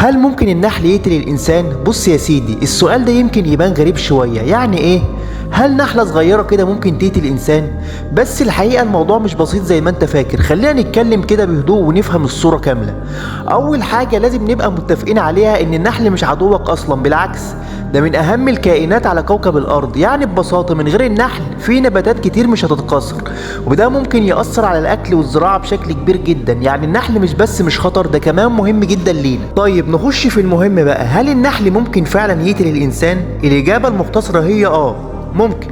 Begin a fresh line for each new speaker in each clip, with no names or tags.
هل ممكن النحل يقتل الإنسان؟ بص يا سيدي، السؤال ده يمكن يبان غريب شوية. يعني إيه؟ هل نحلة صغيرة كده ممكن تقتل إنسان؟ بس الحقيقة الموضوع مش بسيط زي ما أنت فاكر. خلينا نتكلم كده بهدوء ونفهم الصورة كاملة. أول حاجة لازم نبقى متفقين عليها إن النحل مش عدوك أصلا، بالعكس ده من أهم الكائنات على كوكب الأرض. يعني ببساطة من غير النحل في نباتات كتير مش هتتكاثر، وده ممكن يأثر على الأكل والزراعة بشكل كبير جدا. يعني النحل مش بس مش خطر، ده كمان مهم جدا لينا. طيب نخش في المهم بقى، هل النحل ممكن فعلا يقتل الإنسان؟ الإجابة المختصرة هي ممكن،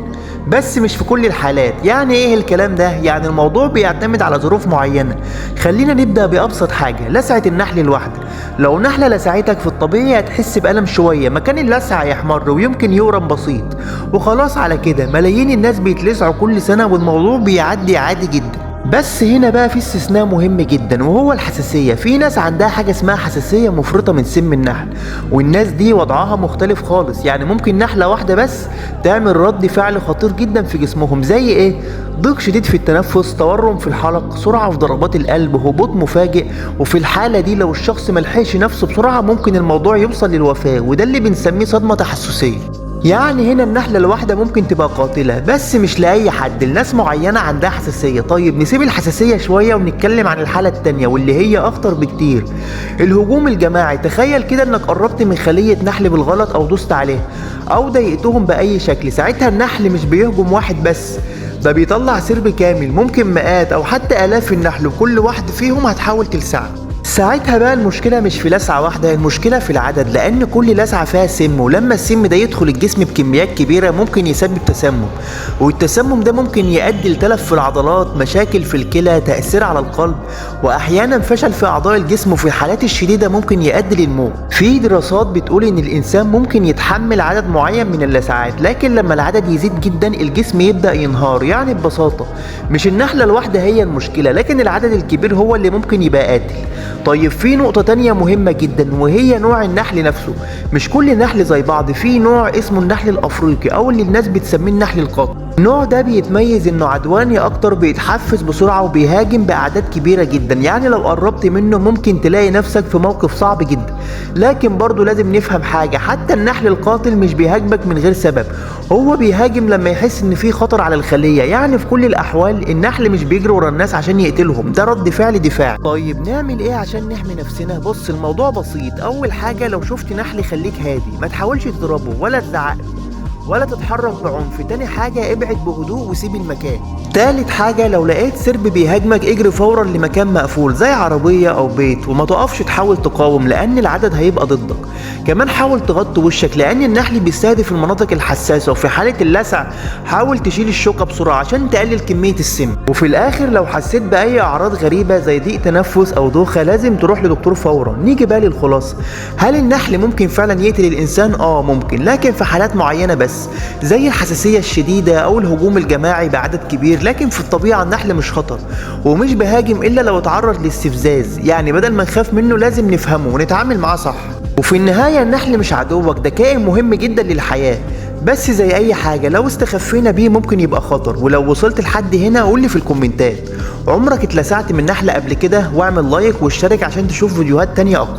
بس مش في كل الحالات. يعني ايه الكلام ده؟ يعني الموضوع بيعتمد على ظروف معينة. خلينا نبدأ بأبسط حاجة، لسعة النحل الواحدة. لو نحلة لسعتك في الطبيعي هتحس بألم شوية، مكان اللسعة يحمر ويمكن يورم بسيط، وخلاص على كده. ملايين الناس بيتلسعوا كل سنة والموضوع بيعدي عادي جدا. بس هنا بقى في استثناء مهم جدا، وهو الحساسية. في ناس عندها حاجة اسمها حساسية مفرطة من سم النحل، والناس دي وضعها مختلف خالص. يعني ممكن نحلة واحدة بس تعمل رد فعل خطير جدا في جسمهم. زي ايه؟ ضيق شديد في التنفس، تورم في الحلق، سرعة في ضربات القلب، هبوط مفاجئ. وفي الحالة دي لو الشخص ملحقش نفسه بسرعة ممكن الموضوع يوصل للوفاة، وده اللي بنسميه صدمة تحسسية. يعني هنا النحلة الواحدة ممكن تبقى قاتلة، بس مش لأي حد، لناس معينة عندها حساسية. طيب نسيب الحساسية شوية ونتكلم عن الحالة التانية واللي هي أخطر بكتير، الهجوم الجماعي. تخيل كده إنك قربت من خلية نحل بالغلط أو دوست عليها أو ضايقتهم بأي شكل. ساعتها النحل مش بيهجم واحد بس، ده بيطلع سرب كامل، ممكن مئات أو حتى آلاف النحل، وكل واحد فيهم هتحاول تلسعه. ساعتها بقى المشكلة مش في لسعة واحدة، المشكلة في العدد، لأن كل لسعة فيها سم، ولما السم ده يدخل الجسم بكميات كبيرة ممكن يسبب تسمم، والتسمم ده ممكن يؤدي لتلف في العضلات، مشاكل في الكلى، تأثير على القلب، وأحيانا فشل في أعضاء الجسم، وفي الحالات الشديدة ممكن يؤدي للموت. في دراسات بتقول إن الإنسان ممكن يتحمل عدد معين من اللسعات، لكن لما العدد يزيد جدا الجسم يبدأ ينهار. يعني ببساطة مش النحلة الواحدة هي المشكلة، لكن العدد الكبير هو اللي ممكن يبقى قاتل. طيب في نقطة تانية مهمة جدا، وهي نوع النحل نفسه. مش كل النحل زي بعض. في نوع اسمه النحل الأفريقي، أو اللي الناس بتسميه النحل القاتل. النوع ده بيتميز انه عدواني اكتر، بيتحفز بسرعة وبيهاجم بأعداد كبيرة جدا. يعني لو قربت منه ممكن تلاقي نفسك في موقف صعب جدا. لكن برضو لازم نفهم حاجة، حتى النحل القاتل مش بيهاجمك من غير سبب، هو بيهاجم لما يحس ان في خطر على الخلية. يعني في كل الاحوال النحل مش بيجري ورا الناس عشان يقتلهم، ده رد فعل دفاعي. طيب نعمل ايه عشان نحمي نفسنا؟ بص الموضوع بسيط. اول حاجة لو شفت نحل خليك هادي، ما تحاولش تضربه ولا تزعقه ولا تتحرك بعنف. تاني حاجة ابعد بهدوء وسيب المكان. تالت حاجة لو لقيت سرب بيهاجمك اجري فورا لمكان مقفول زي عربية او بيت، وما تقفش تحاول تقاوم لان العدد هيبقى ضدك. كمان حاول تغطي وشك لان النحل بيستهدف المناطق الحساسة، وفي حالة اللسع حاول تشيل الشوكة بسرعة عشان تقلل كمية السم. وفي الاخر لو حسيت باي اعراض غريبة زي ضيق تنفس او دوخة لازم تروح لدكتور فورا. نيجي بقى للخلاصة، هل النحل ممكن فعلا يقتل الانسان؟ ممكن، لكن في حالات معينة بس، زي الحساسية الشديدة أو الهجوم الجماعي بعدد كبير. لكن في الطبيعة النحل مش خطر، ومش بيهاجم إلا لو اتعرض لاستفزاز. يعني بدل ما نخاف منه لازم نفهمه ونتعامل معاه صح. وفي النهاية النحل مش عدوك، ده كائن مهم جدا للحياة، بس زي أي حاجة لو استخفينا بيه ممكن يبقى خطر. ولو وصلت لحد هنا قولي في الكومنتات، عمرك اتلسعت من نحلة قبل كده؟ واعمل لايك واشترك عشان تشوف فيديوهات تانية أقوى.